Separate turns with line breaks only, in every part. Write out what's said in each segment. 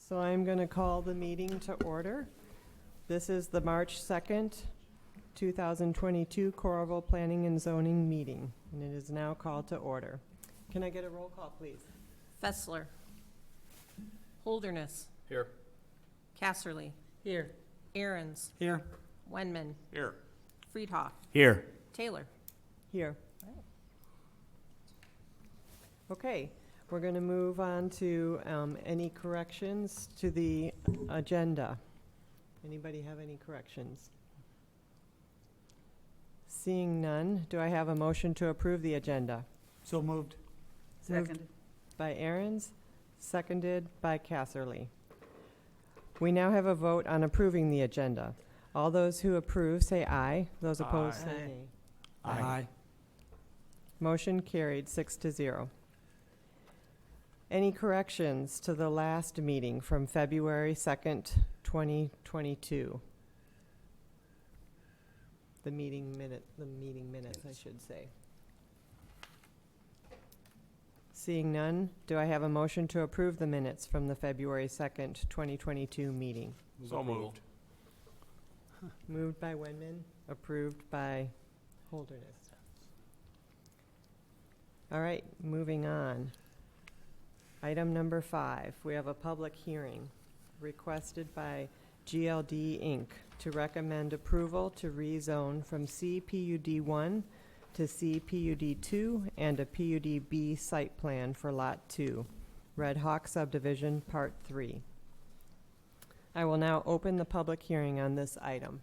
So I'm going to call the meeting to order. This is the March 2nd, 2022 Coralville Planning and Zoning meeting, and it is now called to order. Can I get a roll call, please?
Fessler. Holderness.
Here.
Casserly.
Here.
Aaron's.
Here.
Wenman.
Here.
Friedhoff.
Here.
Taylor.
Here. Okay, we're going to move on to any corrections to the agenda. Anybody have any corrections? Seeing none, do I have a motion to approve the agenda?
So moved.
Moved by Aaron's, seconded by Casserly. We now have a vote on approving the agenda. All those who approve say aye. Those opposed say nay.
Aye.
Motion carried 6-0. Any corrections to the last meeting from February 2nd, 2022? The meeting minutes, I should say. Seeing none, do I have a motion to approve the minutes from the February 2nd, 2022 meeting?
So moved.
Moved by Wenman, approved by Holderness. All right, moving on. Item number 5, we have a public hearing requested by GLD Inc. to recommend approval to rezone from CPUD-1 to CPUD-2 and a PUD-B Site Plan for Lot 2, Redhawk Subdivision, Part 3. I will now open the public hearing on this item.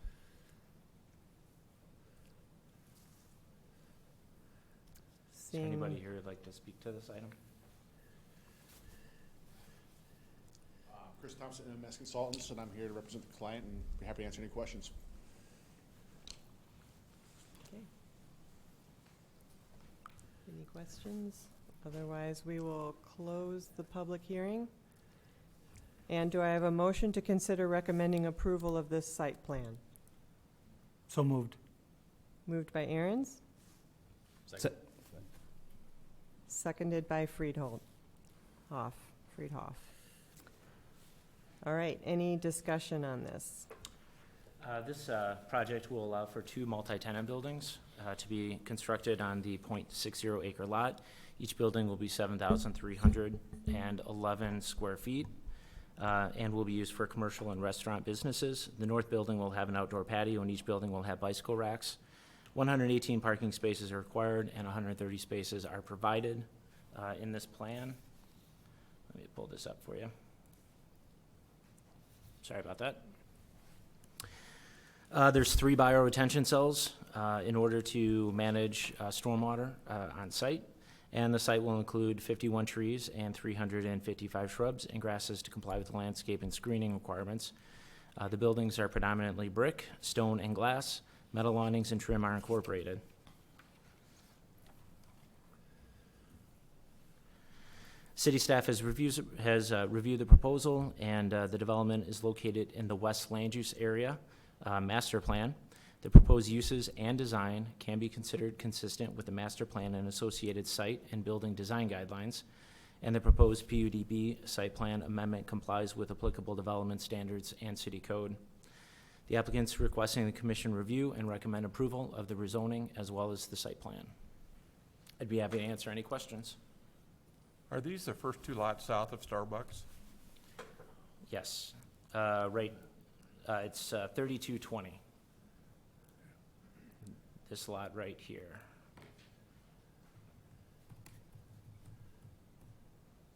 Is there anybody here who'd like to speak to this item?
Chris Thompson, MS Consultants, and I'm here to represent the client and be happy to answer any questions.
Okay. Any questions? Otherwise, we will close the public hearing. And do I have a motion to consider recommending approval of this site plan?
So moved.
Moved by Aaron's, seconded by Friedhoff. All right, any discussion on this?
This project will allow for 2 multi-tenant buildings to be constructed on the .60 acre lot. Each building will be 7,311 square feet and will be used for commercial and restaurant businesses. The north building will have an outdoor patio, and each building will have bicycle racks. 118 parking spaces are required and 130 spaces are provided in this plan. Let me pull this up for you. Sorry about that. There's 3 bioretention cells in order to manage stormwater on site, and the site will include 51 trees and 355 shrubs and grasses to comply with the landscape and screening requirements. The buildings are predominantly brick, stone, and glass. Metal awnings and trim are incorporated. City staff has reviewed the proposal, and the development is located in the West Land Use Area Master Plan. The proposed uses and design can be considered consistent with the master plan and associated site and building design guidelines, and the proposed PUD-B Site Plan amendment complies with applicable development standards and city code. The applicant's requesting the commission review and recommend approval of the rezoning as well as the site plan. I'd be happy to answer any questions.
Are these the first 2 lots south of Starbucks?
Yes, it's 3220. This lot right here.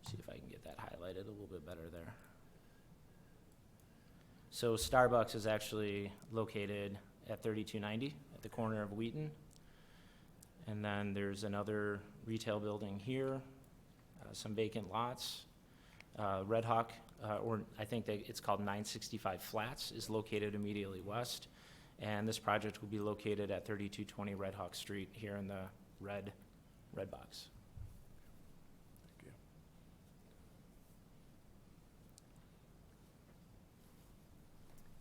See if I can get that highlighted a little bit better there. So Starbucks is actually located at 3290 at the corner of Wheaton. And then there's another retail building here. Some vacant lots. Redhawk, or I think it's called 965 Flats, is located immediately west. And this project will be located at 3220 Redhawk Street here in the red box.
Thank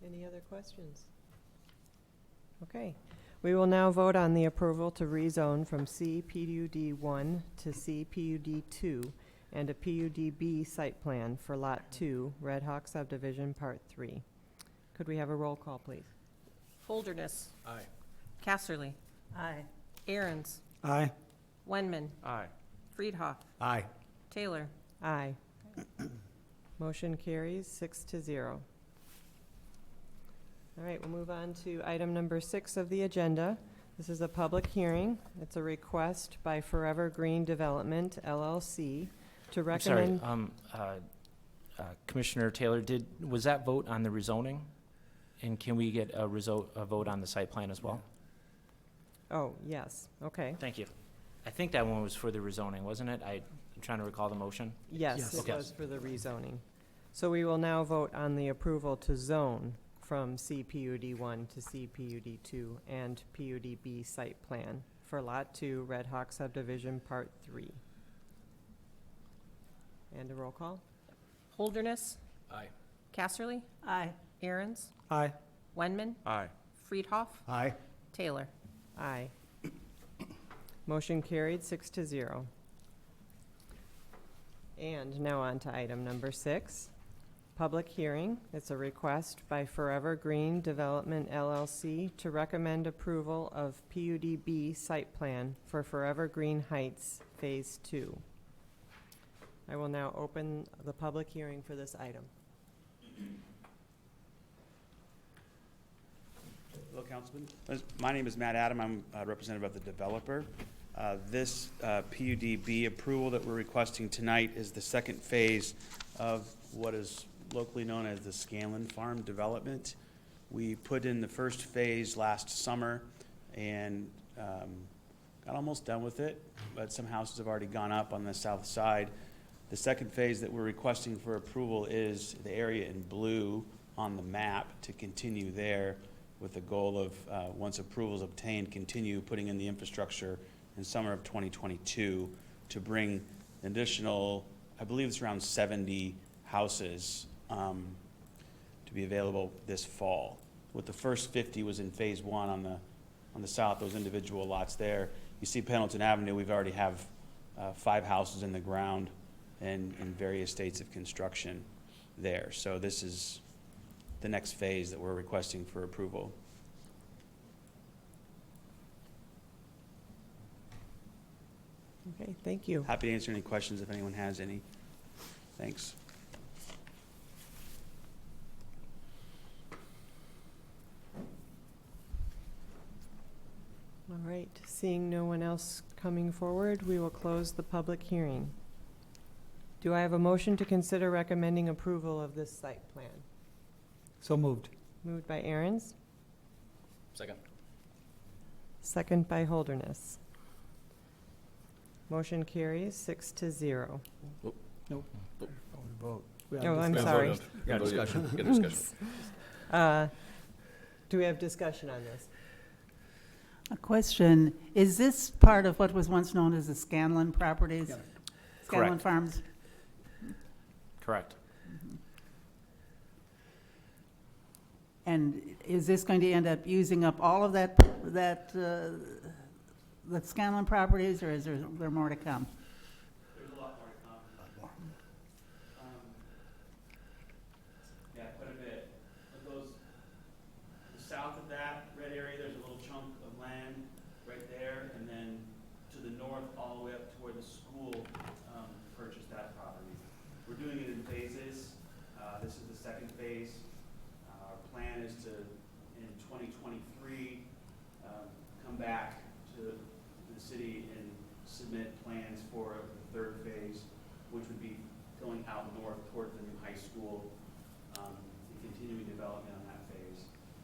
you.
Any other questions? Okay. We will now vote on the approval to rezone from CPUD-1 to CPUD-2 and a PUD-B Site Plan for Lot 2, Redhawk Subdivision, Part 3. Could we have a roll call, please?
Holderness.
Aye.
Casterly.
Aye.
Aaron's.
Aye.
Wenman.
Aye.
Friedhoff.
Aye.
Taylor.
Aye. Motion carries 6-0. All right, we'll move on to item number 6 of the agenda. This is a public hearing. It's a request by Forevergreen Development, LLC, to
I'm sorry,
recommend...
Commissioner Taylor, was that vote on the rezoning? And can we get a vote on the site plan as well?
Oh, yes, okay.
Thank you. I think that one was for the rezoning, wasn't it? I'm trying to recall the motion.
Yes,
Yes.
it
Okay.
was for the rezoning. So we will now vote on the approval to zone from CPUD 1 to CPUD 2 and PUD-B Site Plan for Lot 2, Redhawk Subdivision, Part 3. And a roll call?
Holderness.
Aye.
Casterly.
Aye.
Aaron's.
Aye.
Wenman.
Aye.
Friedhoff.
Aye.
Taylor.
Aye. Motion carried 6-0. And now on to item number 6, public hearing. It's a request by Forevergreen Development LLC to recommend approval of PUD-B Site Plan for Forevergreen Heights Phase 2. I will now open the public hearing for this item.
Hello, Councilman. My name is Matt Adam. I'm a representative of the developer. This PUD-B approval that we're requesting tonight is the second phase of what is locally known as the Scanlon Farm development. We put in the first phase last summer and got almost done with it, but some houses have already gone up on the south side. The second phase that we're requesting for approval is the area in blue on the map to continue there with the goal of, once approval is obtained, continue putting in the infrastructure in summer of 2022 to bring an additional, I believe it's around 70 houses to be available this fall. With the first 50 was in phase 1 on the south, those individual lots there. You see Pendleton Avenue, we've already have 5 houses in the ground and in various states of construction there. So this is the next phase that we're requesting for approval.
Okay, thank you.
Happy to answer any questions if anyone has any. Thanks.
All right, seeing no one else coming forward, we will close the public hearing. Do I have a motion to consider recommending approval of this site plan?
So moved.
Moved by Aaron's,
Second.
second by Holderness. Motion carries 6-0.
Nope. Vote.
Oh, I'm sorry.
Yeah, discussion.
Do we have discussion on this?
A question, is this part of what was once known as the Scanlon properties?
Yeah.
Scanlon
Correct.
Farms?
Correct.
And is this going to end up using up all of the Scanlon properties, or is there more to come?
There's a lot more to come. Yeah, quite a bit. It goes south of that red area, there's a little chunk of land right there, and then to the north, all the way up to where the school purchased that property. We're doing it in phases. This is the second phase. Our plan is to, in 2023, come back to the city and submit plans for the third phase, which would be going out north toward the new high school and continuing development on that phase.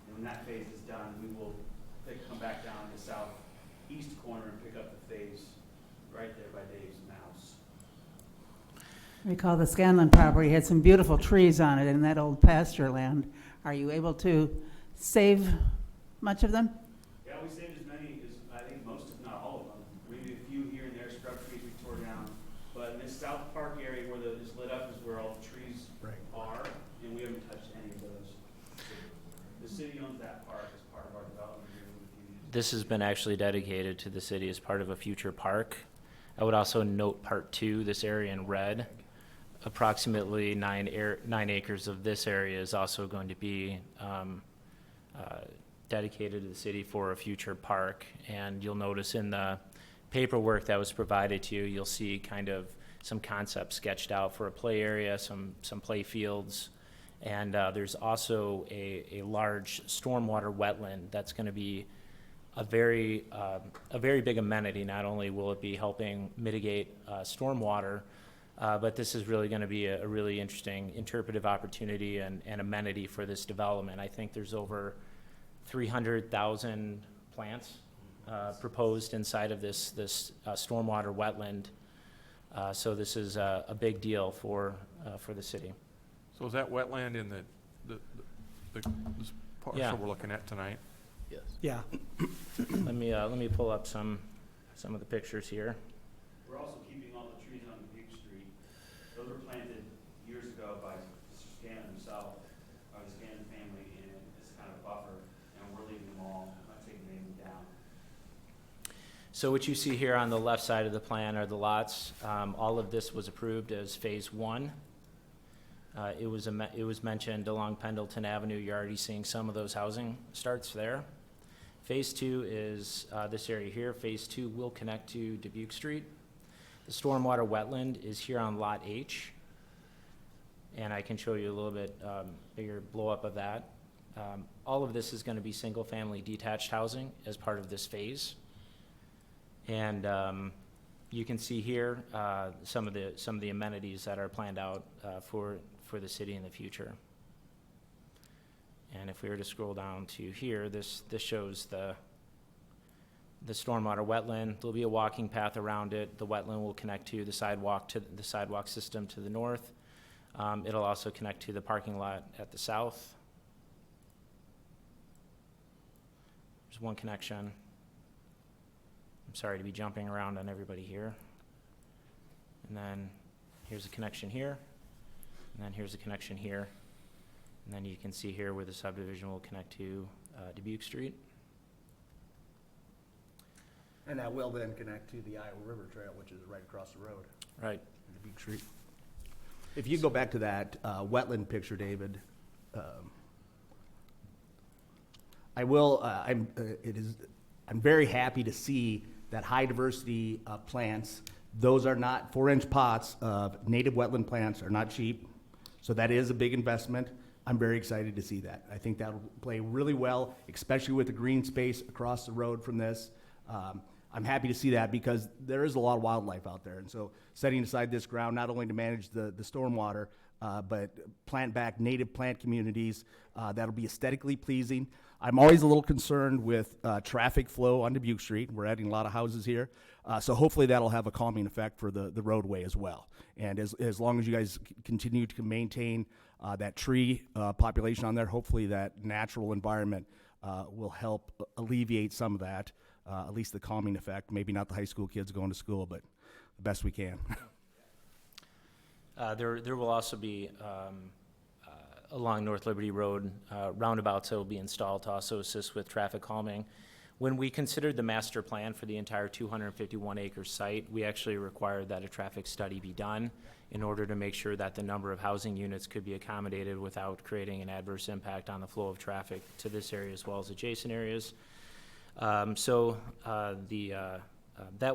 And when that phase is done, we will come back down to the southeast corner and pick up the phase right there by Dave's Mouse.
I recall the Scanlon property had some beautiful trees on it in that old pasture land. Are you able to save much of them?
Yeah, we saved as many as, I think, most, if not all of them. Maybe a few here and there, scrub trees we tore down. But in this South Park area where it's lit up is where all the trees are, and we haven't touched any of those. The city owns that park as part of our development agreement with the union.
This has been actually dedicated to the city as part of a future park. I would also note Part 2, this area in red. Approximately 9 acres of this area is also going to be dedicated to the city for a future park. And you'll notice in the paperwork that was provided to you, you'll see kind of some concepts sketched out for a play area, some play fields. And there's also a large stormwater wetland that's going to be a very big amenity. Not only will it be helping mitigate stormwater, but this is really going to be a really interesting interpretive opportunity and amenity for this development. I think there's over 300,000 plants proposed inside of this stormwater wetland. So this is a big deal for the city.
So is that wetland in this
Yeah.
parcel we're looking at tonight?
Yeah.
Let me pull up some of the pictures here.
We're also keeping all the trees on Dubuque Street. Those were planted years ago by Mr. Scanlon himself, or the Scanlon family, and it's kind of buffer, and we're leaving them all, not taking anything down.
So what you see here on the left side of the plan are the lots. All of this was approved as Phase 1. It was mentioned along Pendleton Avenue. You're already seeing some of those housing starts there. Phase 2 is this area here. Phase 2 will connect to Dubuque Street. The stormwater wetland is here on Lot H. And I can show you a little bit bigger blow up of that. All of this is going to be single-family detached housing as part of this phase. And you can see here some of the amenities that are planned out for the city in the future. And if we were to scroll down to here, this shows the stormwater wetland. There'll be a walking path around it. The wetland will connect to the sidewalk system to the north. It'll also connect to the parking lot at the south. There's one connection. I'm sorry to be jumping around on everybody here. And then here's a connection here. And then here's a connection here. And then you can see here where the subdivision will connect to Dubuque Street.
And that will then connect to the Iowa River Trail, which is right across the road.
Right.
in Dubuque Street. If you go back to that wetland picture, David, I'm very happy to see that high diversity plants. Those are not 4-inch pots of native wetland plants are not cheap. So that is a big investment. I'm very excited to see that. I think that'll play really well, especially with the green space across the road from this. I'm happy to see that because there is a lot of wildlife out there. And so setting aside this ground, not only to manage the stormwater, but plant back native plant communities that'll be aesthetically pleasing. I'm always a little concerned with traffic flow on Dubuque Street. We're adding a lot of houses here. So hopefully that'll have a calming effect for the roadway as well. And as long as you guys continue to maintain that tree population on there, hopefully that natural environment will help alleviate some of that, at least the calming effect. Maybe not the high school kids going to school, but the best we can.
There will also be, along North Liberty Road, roundabouts that will be installed to also assist with traffic calming. When we considered the master plan for the entire 251-acre site, we actually required that a traffic study be done in order to make sure that the number of housing units could be accommodated without creating an adverse impact on the flow of traffic to this area as well as adjacent areas. That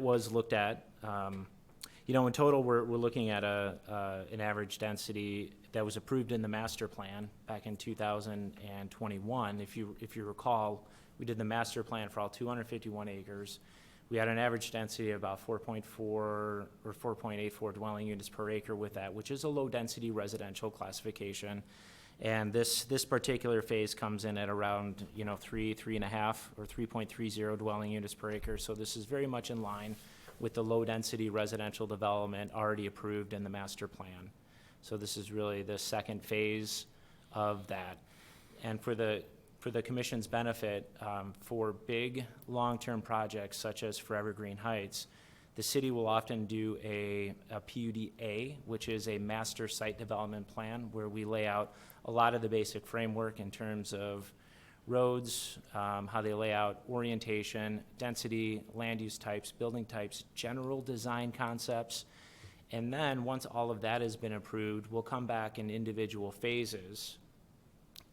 was looked at. In total, we're looking at an average density that was approved in the master plan back in 2021. If you recall, we did the master plan for all 251 acres. We had an average density of about 4.4 or 4.84 dwelling units per acre with that, which is a low-density residential classification. And this particular phase comes in at around 3.5 or 3.30 dwelling units per acre. So this is very much in line with the low-density residential development already approved in the master plan. So this is really the second phase of that. And for the commission's benefit, for big long-term projects such as Forevergreen Heights, the city will often do a PUD-A, which is a master site development plan, where we lay out a lot of the basic framework in terms of roads, how they lay out, orientation, density, land use types, building types, general design concepts. And then, once all of that has been approved, we'll come back in individual phases,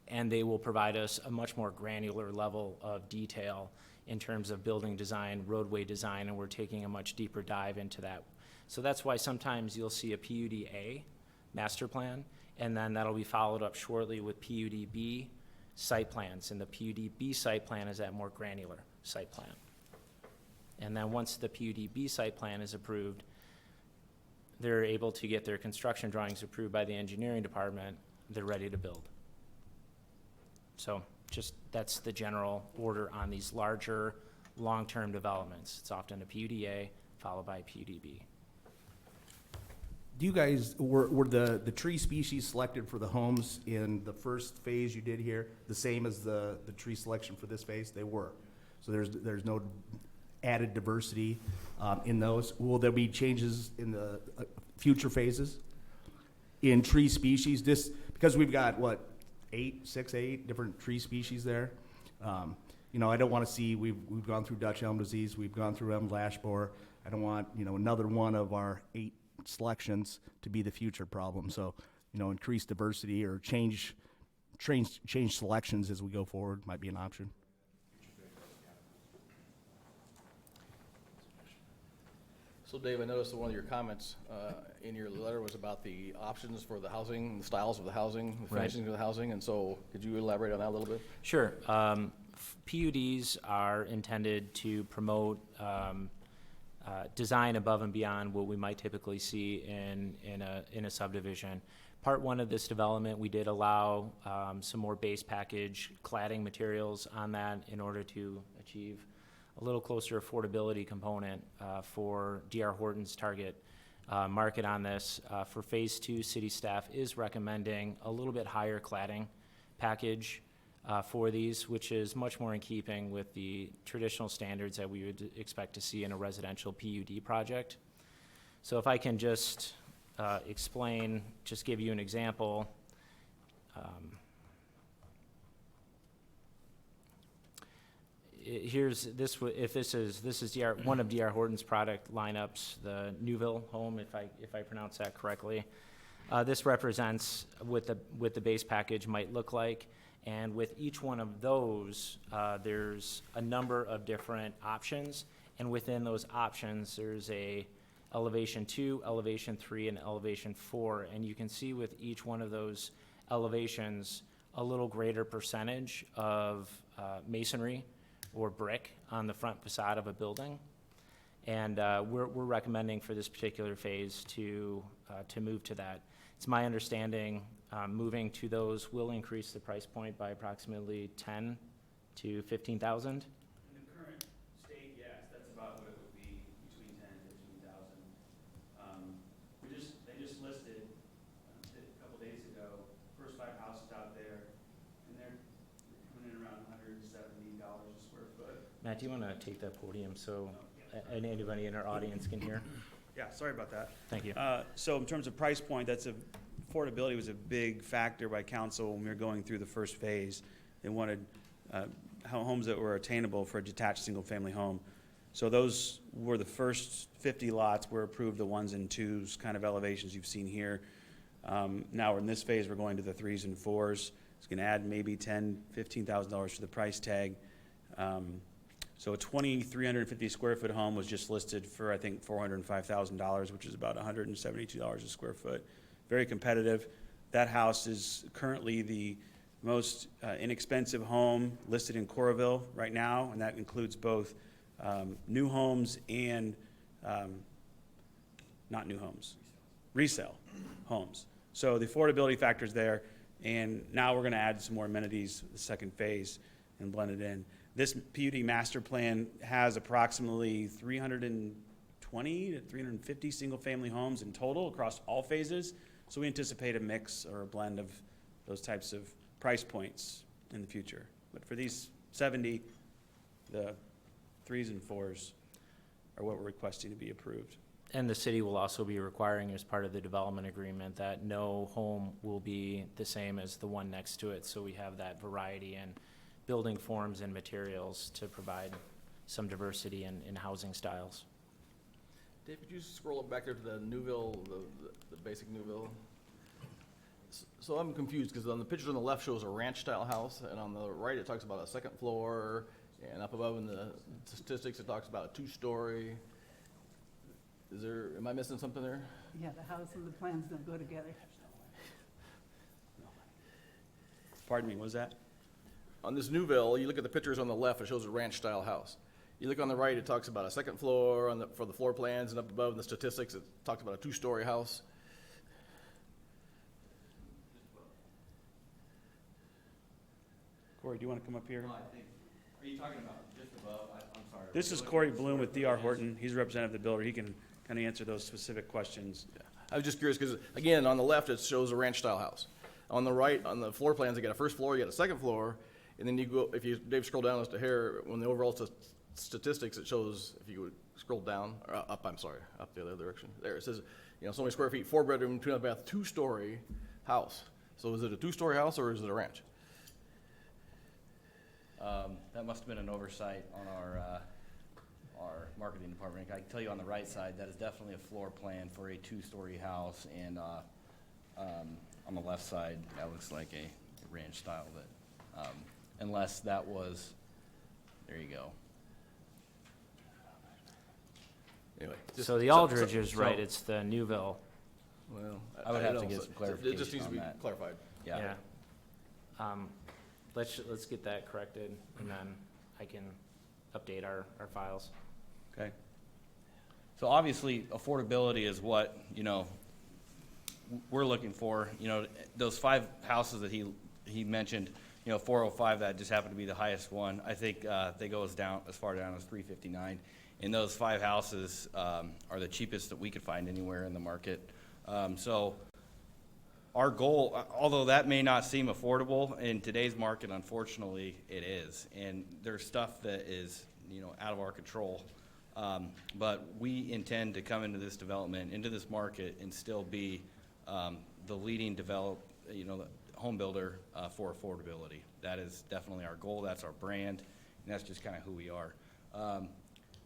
and they will provide us a much more granular level of detail in terms of building design, roadway design, and we're taking a much deeper dive into that. So that's why sometimes you'll see a PUD-A master plan, and then that'll be followed up shortly with PUD-B site plans, and the PUD-B site plan is that more granular site plan. And then once the PUD-B site plan is approved, they're able to get their construction drawings approved by the engineering department, they're ready to build. So just, that's the general order on these larger, long-term developments. It's often a PUD-A followed by PUD-B.
Do you guys, were the tree species selected for the homes in the first phase you did here the same as the tree selection for this phase? They were. So there's no added diversity in those. Will there be changes in the future phases in tree species? This, because we've got, what, 8 different tree species there. You know, I don't want to see, we've gone through Dutch elm disease, we've gone through elm lash borer. I don't want, you know, another one of our 8 selections to be the future problem. So, you know, increase diversity or change selections as we go forward might be an option.
So Dave, I noticed that one of your comments in your letter was about the options for the housing, the styles of the housing, the
Right.
finishing of the housing, and so could you elaborate on that a little bit?
Sure. PUDs are intended to promote design above and beyond what we might typically see in a subdivision. Part one of this development, we did allow some more base package cladding materials on that in order to achieve a little closer affordability component for D.R. Horton's target market on this. For phase 2, city staff is recommending a little bit higher cladding package for these, which is much more in keeping with the traditional standards that we would expect to see in a residential PUD project. So if I can just explain, just give you an example. Here's this. If this is DR, one of D.R. Horton's product lineups, the Newville home, if I pronounce that correctly. This represents what the base package might look like, and with each one of those, there's a number of different options, and within those options, there's a elevation 2, elevation 3, and elevation 4, and you can see with each one of those elevations a little greater percentage of masonry or brick on the front facade of a building. And we're recommending for this particular phase to move to that. It's my understanding moving to those will increase the price point by approximately $10,000 to $15,000.
In the current state, yes, that's about what it would be, between 10 and 15,000. They just listed a couple days ago, first 5 houses out there, and they're coming in around $170 a square foot.
Matt, do you want to take that podium so anybody in our audience can hear?
Yeah, sorry about that.
Thank you.
So in terms of price point, affordability was a big factor by council when we were going through the first phase. They wanted homes that were attainable for a detached single-family home. So those were the first 50 lots were approved, the 1s and 2s kind of elevations you've seen here. Now in this phase, we're going to the 3s and 4s. It's going to add maybe $10,000, $15,000 to the price tag. So a 2,350 square foot home was just listed for, I think, $405,000, which is about $172 a square foot. Very competitive. That house is currently the most inexpensive home listed in Coralville right now, and that includes both new homes and not new homes, resale homes. So the affordability factor is there, and now we're going to add some more amenities, the second phase, and blend it in. This PUD master plan has approximately 320 to 350 single-family homes in total across all phases. So we anticipate a mix or a blend of those types of price points in the future. But for these 70, the 3s and 4s are what we're requesting to be approved.
And the city will also be requiring, as part of the development agreement, that no home will be the same as the one next to it, so we have that variety and building forms and materials to provide some diversity in housing styles.
Dave, could you scroll up back there to the Newville, the basic Newville? So I'm confused, because on the picture on the left shows a ranch-style house, and on the right it talks about a second floor, and up above in the statistics it talks about a two-story. Am I missing something there?
Yeah, the house and the plans don't go together.
Pardon me, what was that?
On this Newville, you look at the pictures on the left, it shows a ranch-style house. You look on the right, it talks about a second floor for the floor plans, and up above in the statistics, it talks about a two-story house.
Corey, do you want to come up here?
Are you talking about just above? I'm sorry.
This is Corey Bloom with D.R. Horton. He's a representative of the builder. He can kind of answer those specific questions.
I was just curious, because again, on the left, it shows a ranch-style house. On the right, on the floor plans, you got a first floor, you got a second floor, and then you go, if you, Dave, scroll down as to here, when the overall statistics, it shows, if you would scroll down, or up, I'm sorry, up the other direction. There, it says, so many square feet, 4-bedroom, 2.5 bath, two-story house. So is it a two-story house, or is it a ranch?
That must have been an oversight on our marketing department. I can tell you on the right side, that is definitely a floor plan for a two-story house, and on the left side, that looks like a ranch style, but unless that was, there you go.
Anyway.
So the Aldridge is right, it's the Newville.
Well,
I would have to
don't
get
know.
some
It
clarification
just needs to
on
be
that.
clarified.
Yeah.
Let's get that corrected, and then I can update our files.
Okay. So obviously, affordability is what, we're looking for. Those 5 houses that he mentioned, 405, that just happened to be the highest one. I think they go as far down as 359. And those 5 houses are the cheapest that we could find anywhere in the market. So our goal, although that may not seem affordable, in today's market, unfortunately, it is. And there's stuff that is, out of our control. But we intend to come into this development, into this market, and still be the leading home builder for affordability. That is definitely our goal. That's our brand, and that's just kind of who we are.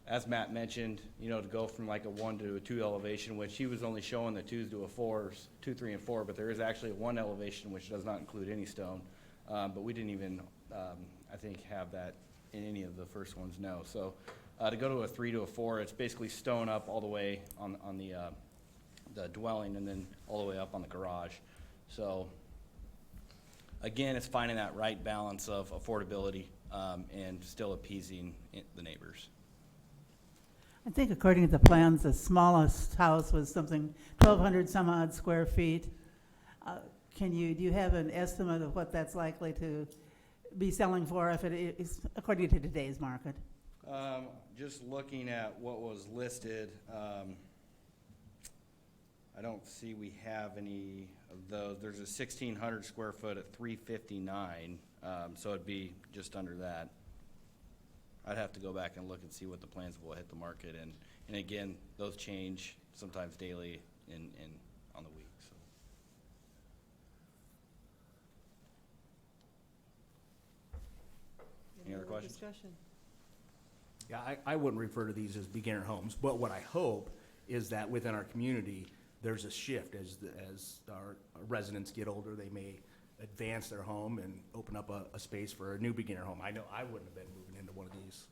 As Matt mentioned, to go from like a 1 to a 2 elevation, which he was only showing the 2s to a 4s, 2, 3, and 4, but there is actually a 1 elevation which does not include any stone. But we didn't even, I think, have that in any of the first ones, no. So to go to a 3 to a 4, it's basically stone up all the way on the dwelling, and then all the way up on the garage. So again, it's finding that right balance of affordability and still appeasing the neighbors.
I think according to the plans, the smallest house was something 1,200 some odd square feet. Do you have an estimate of what that's likely to be selling for if it is according to today's market?
Just looking at what was listed, I don't see we have any of those. There's a 1,600 square foot at 359, so it'd be just under that. I'd have to go back and look and see what the plans will hit the market, and again, those change sometimes daily and on the week. So. Any other questions?
Discussion?
Yeah, I wouldn't refer to these as beginner homes, but what I hope is that within our community, there's a shift as our residents get older. They may advance their home and open up a space for a new beginner home. I know I wouldn't have been moving into one of these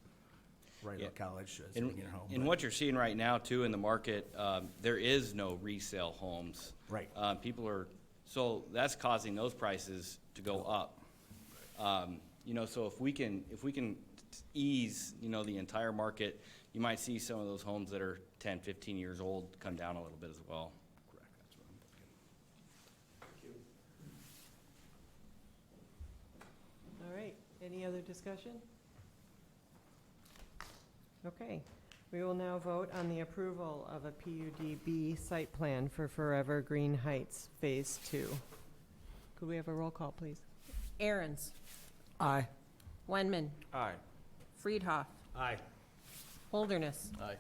right out of college as a beginner home.
And what you're seeing right now too in the market, there is no resale homes.
Right.
So that's causing those prices to go up. So if we can ease, the entire market, you might see some of those homes that are 10, 15 years old come down a little bit as well.
Correct, that's what I'm thinking.
All right, any other discussion? Okay, we will now vote on the approval of a PUD-B site plan for Forevergreen Heights Phase 2. Could we have a roll call, please?
Aaron's.
Aye.
Wenman.
Aye.
Friedhoff.
Aye.
Holderness.
Aye.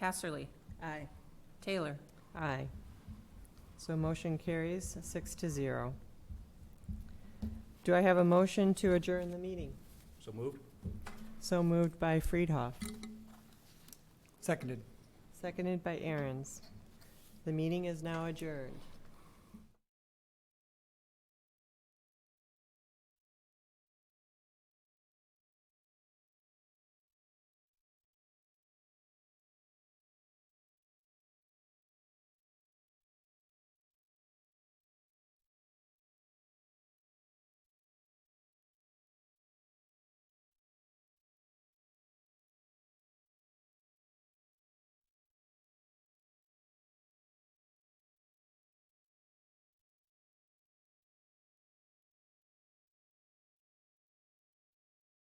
Casserly.
Aye.
Taylor.
Aye. So motion carries 6-0. Do I have a motion to adjourn the meeting?
So moved?
So moved by Friedhoff,
Seconded.
seconded by Aaron's. The meeting is now adjourned.